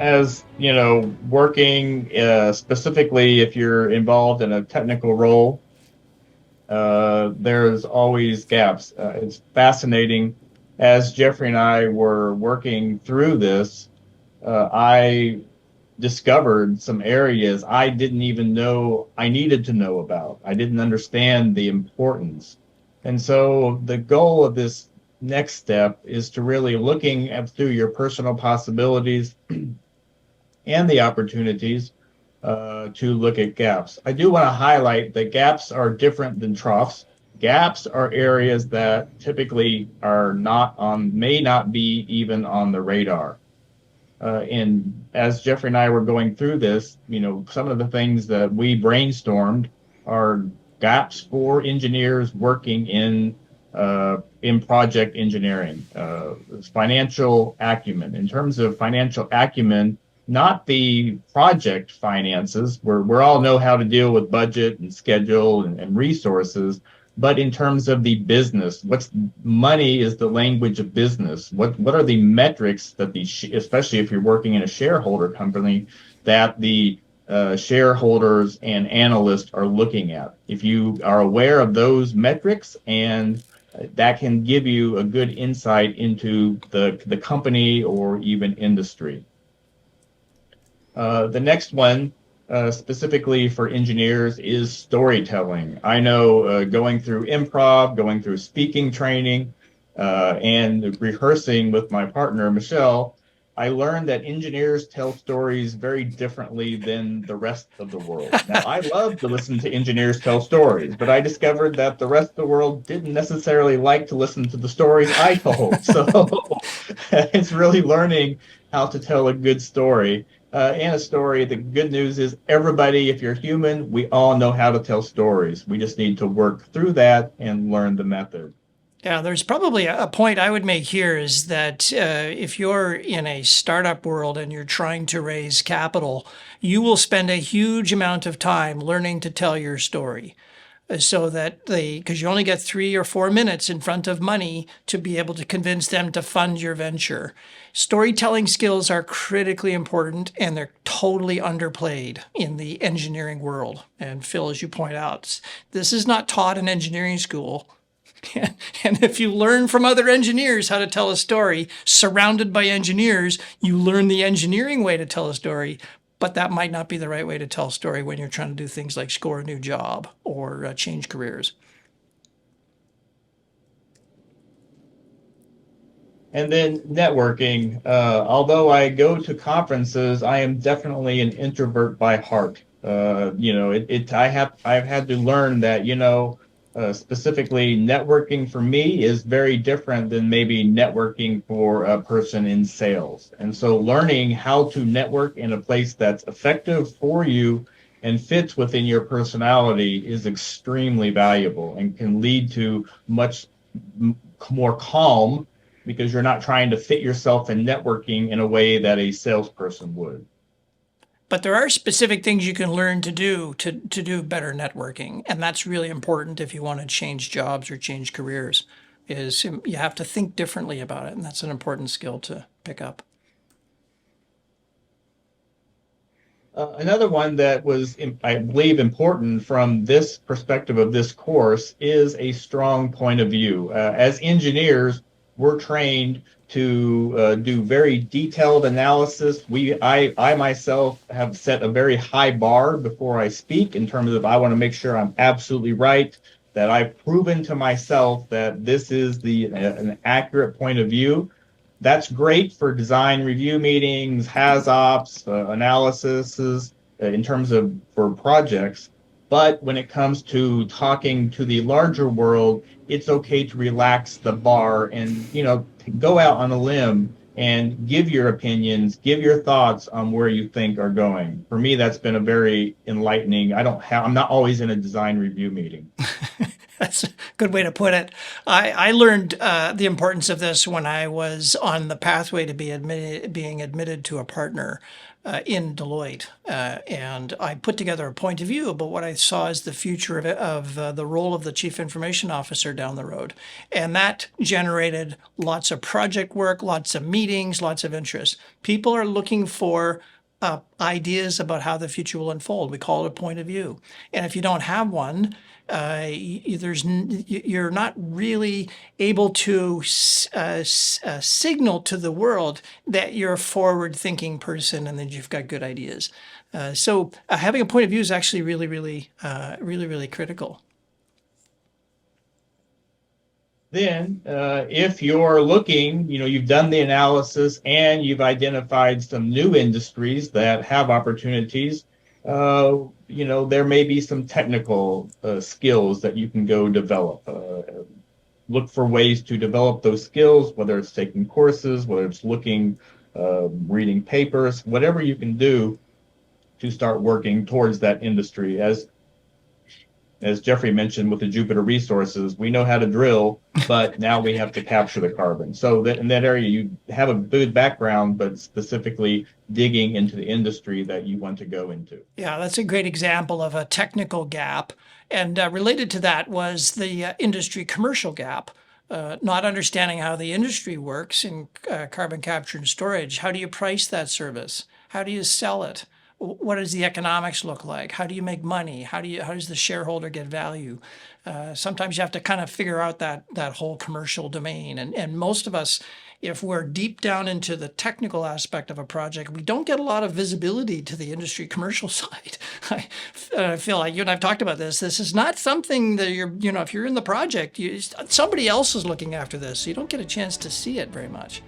as you know, working specifically if you're involved in a technical role, there's always gaps. It's fascinating. As Geoffrey and I were working through this, I discovered some areas I didn't even know I needed to know about. I didn't understand the importance. And so the goal of this next step is to really looking at through your personal possibilities and the opportunities to look at gaps. I do want to highlight that gaps are different than troughs. Gaps are areas that typically are not on, may not be even on the radar. And as Geoffrey and I were going through this, you know, some of the things that we brainstormed are gaps for engineers working in project engineering, financial acumen. In terms of financial acumen, not the project finances, where we all know how to deal with budget and schedule and resources, but in terms of the business, what's money is the language of business. What are the metrics that especially if you're working in a shareholder company, that the shareholders and analysts are looking at? If you are aware of those metrics, and that can give you a good insight into the company or even industry. The next one, specifically for engineers, is storytelling. I know going through improv, going through speaking training, and rehearsing with my partner, Michelle, I learned that engineers tell stories very differently than the rest of the world. Now, I love to listen to engineers tell stories, but I discovered that the rest of the world didn't necessarily like to listen to the stories I told. So it's really learning how to tell a good story. And a story, the good news is everybody, if you're human, we all know how to tell stories. We just need to work through that and learn the method. Yeah, there's probably a point I would make here is that if you're in a startup world and you're trying to raise capital, you will spend a huge amount of time learning to tell your story. So that because you only get 3 or 4 minutes in front of money to be able to convince them to fund your venture. Storytelling skills are critically important and they're totally underplayed in the engineering world. And Phil, as you point out, this is not taught in engineering school. And if you learn from other engineers how to tell a story, surrounded by engineers, you learn the engineering way to tell a story. But that might not be the right way to tell a story when you're trying to do things like score a new job or change careers. And then networking. Although I go to conferences, I am definitely an introvert by heart. I've had to learn that, specifically networking for me is very different than maybe networking for a person in sales. And so learning how to network in a place that's effective for you and fits within your personality is extremely valuable and can lead to much more calm, because you're not trying to fit yourself in networking in a way that a salesperson would. But there are specific things you can learn to do better networking. And that's really important if you want to change jobs or change careers, is you have to think differently about it. And that's an important skill to pick up. Another one that was, I believe, important from this perspective of this course is a strong point of view. As engineers, we're trained to do very detailed analysis. I myself have set a very high bar before I speak in terms of I want to make sure I'm absolutely right, that I've proven to myself that this is an accurate point of view. That's great for design review meetings, HAZOPs, analyses in terms of for projects. But when it comes to talking to the larger world, it's okay to relax the bar and, go out on a limb and give your opinions, give your thoughts on where you think are going. For me, that's been a very enlightening. I'm not always in a design review meeting. That's a good way to put it. I learned the importance of this when I was on the pathway to being admitted to a partner in Deloitte. And I put together a point of view about what I saw as the future of the role of the chief information officer down the road. And that generated lots of project work, lots of meetings, lots of interest. People are looking for ideas about how the future will unfold. We call it a point of view. And if you don't have one, you're not really able to signal to the world that you're a forward-thinking person and that you've got good ideas. So having a point of view is actually really critical. Then, if you're looking, you've done the analysis and you've identified some new industries that have opportunities, there may be some technical skills that you can go develop. Look for ways to develop those skills, whether it's taking courses, whether it's reading papers, whatever you can do to start working towards that industry. As Geoffrey mentioned with the Jupiter resources, we know how to drill, but now we have to capture the carbon. So that in that area, you have a good background, but specifically digging into the industry that you want to go into. Yeah, that's a great example of a technical gap. And related to that was the industry commercial gap. Not understanding how the industry works in carbon capture and storage. How do you price that service? How do you sell it? What does the economics look like? How do you make money? How does the shareholder get value? Sometimes you have to kind of figure out that whole commercial domain. And most of us, if we're deep down into the technical aspect of a project, we don't get a lot of visibility to the industry commercial side. I feel like you and I've talked about this. This is not something that if you're in the project, somebody else is looking after this. So you don't get a chance to see it very much.